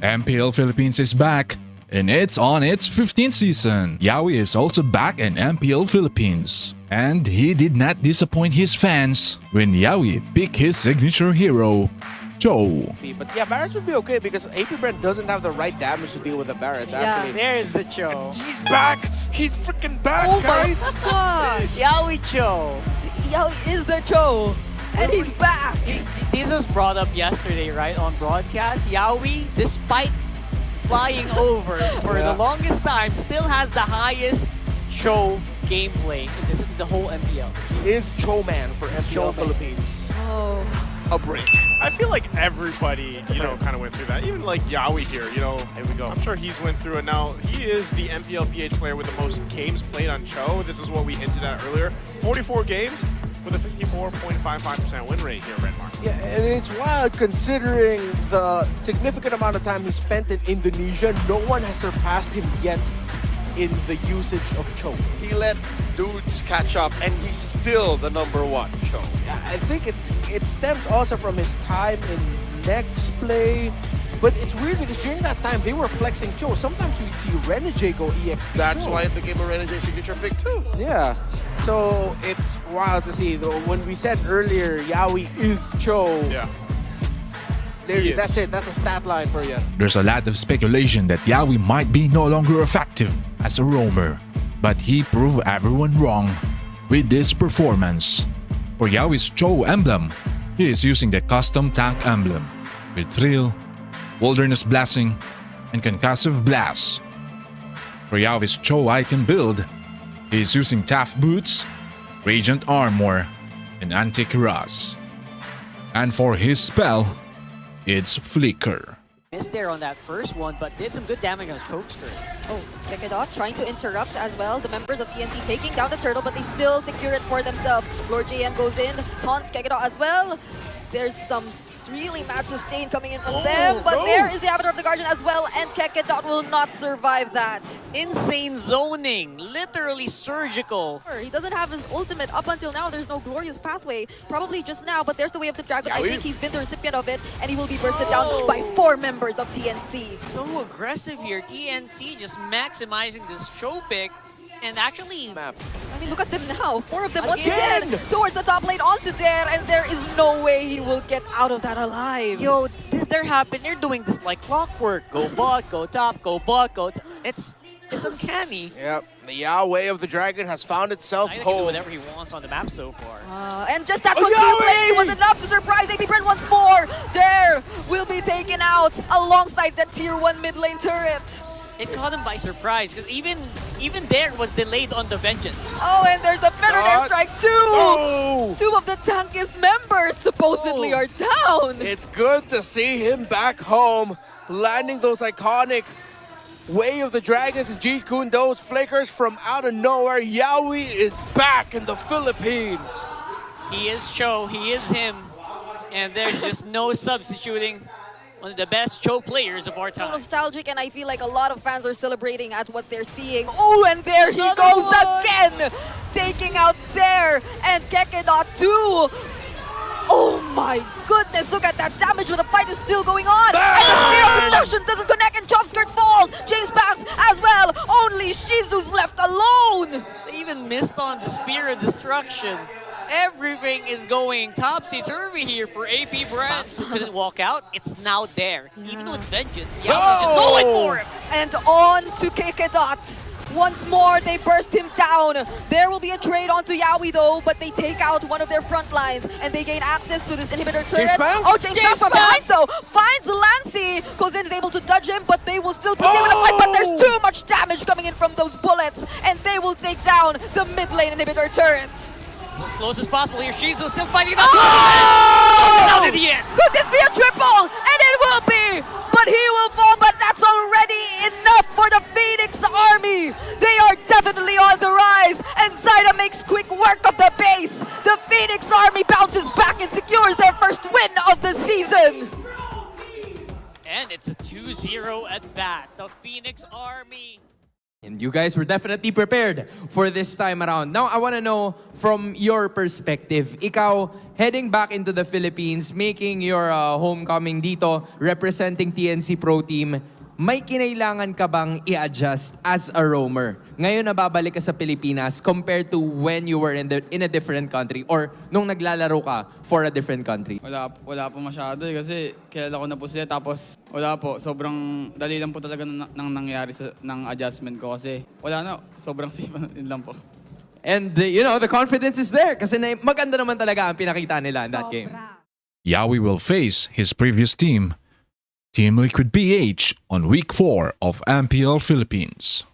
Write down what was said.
MPL Philippines is back, and it's on its 15th season. YAWI is also back in MPL Philippines. And he did not disappoint his fans when YAWI picked his signature hero, Chou. But yeah, Barretts would be okay because AP Brent doesn't have the right damage to deal with the Barretts, actually. There's the Chou. He's back! He's freaking back, Oh guys! my gosh! YAWI CHOU. YAWI is the Chou, and he's back! This was brought up yesterday, right, on broadcast. YAWI, despite flying over for the longest time, still has the highest Chou gameplay in the whole MPL. He is Chou man for MPL Chou man. Philippines. Oh. A break. I feel like everybody, kind of went through that. Even like YAWI here, Here we go. I'm sure he's went through it now. He is the MPL PH player with the most games played on Chou. This is what we hinted at earlier. 44 games with a 54.55% win rate here, Redmark. Yeah, and it's wild considering the significant amount of time he spent in Indonesia. No one has surpassed him yet in the usage of Chou. He let dudes catch up, and he's still the #1 Chou. I think it stems also from his time in next play. But it's weird because during that time, they were flexing Chou. Sometimes we'd see Renegade go EXP That's Chou. why it became a Renegade signature pick too. Yeah. So it's wild to see, though. When we said earlier, YAWI is Chou. Yeah. There, He that's is. it. That's a stat line for you. There's a lot of speculation that YAWI might be no longer effective as a roamer, but he proved everyone wrong with this performance. For YAWI's Chou emblem, he is using the custom tank emblem with Thrill, Wilderness Blessing, and Concussive Blast. For YAWI's Chou item build, he is using Tough Boots, Radiant Armor, and Anti-Cuirass. And for his spell, it's Flicker. Missed there on that first one, but did some good damage on his Cokester. Oh, check it out, trying to interrupt as well. The members of TNC taking down the turtle, but they still secure it for themselves. Lord JM goes in, taunts Kekidot as well. There's some really mad sustain coming in from them, but there is the Avatar of the Guardian as well, and Kekidot will not survive that. Insane zoning, literally surgical. He doesn't have his ultimate up until now. There's no glorious pathway, probably just now, but there's the Way of the Dragon. I think he's been the recipient of it, and he will be bursted down by 4 members of TNC. So aggressive here. TNC just maximizing this Chou pick. And actually, Map. I mean, look at them now. 4 of them once Again! again towards the top lane onto Dare, and there is no way he will get out of that alive. yo, they're happening. They're doing this like clockwork. Go bot, go top, go bot, go. It's uncanny. Yep. The Way of the Dragon has found itself I think he can do home. whatever he wants on the map so far. And just that concealed play was enough to surprise AP Brent once more. Dare will be taken out alongside that tier 1 mid lane turret. It caught him by surprise because even there was delayed on the vengeance. Oh, and there's the Feather Airstrike too! Oh! 2 of the tankest members supposedly are down! It's good to see him back home, landing those iconic Way of the Dragons and G-Kun, those flickers from out of nowhere. YAWI is back in the Philippines. He is Chou, he is him, and there's just no substituting one of the best Chou players of our So time. nostalgic, and I feel like a lot of fans are celebrating at what they're seeing. Oh, and there he goes again! Taking out Dare and Kekidot too! Oh my goodness, look at that damage when the fight is still going on! And the Spear of Destruction doesn't connect and Chop Skirt falls! James Pax as well! Only Shizu's left alone! They even missed on the Spear of Destruction. Everything is going topsy-turvy here for AP Brent, who couldn't walk out. It's now there. Even with vengeance, YAWI's just going for him. And on to Kekidot. Once more, they burst him down. There will be a trade onto YAWI though, but they take out one of their front lines and they gain access to this inhibitor turret. Oh, James Pax from behind though finds Lancy. Kozin is able to dodge him, but they will still proceed with the fight. But there's too much damage coming in from those bullets, and they will take down the mid lane inhibitor turret. As close as possible here. Shizu still fighting it Oh! out in the end. Could this be a triple? And it will be! But he will fall, but that's already enough for the Phoenix Army! They are definitely on the rise, and Zyda makes quick work of the base! The Phoenix Army bounces back and secures their first win of the season! And it's a 2-0 at bat. The Phoenix Army And you guys were definitely prepared for this time around. Now, I want to know from your perspective, ikaw heading back into the Philippines, making your homecoming dito, representing TNC Pro Team, may kinailangan ka bang i-adjust as a roamer? Ngayon na babalik ka sa Pilipinas compared to when you were in a different country or nung naglalaro ka for a different country? Wala po masyado kasi kilala ko na po sila tapos wala po. Sobrang dali lang po talaga nang nangyari ng adjustment ko kasi wala na. Sobrang safe yun lang po. And you know, the confidence is there kasi maganda naman talaga ang pinakita nila in that game. YAWI will face his previous team, Team Liquid PH, on week 4 of MPL Philippines.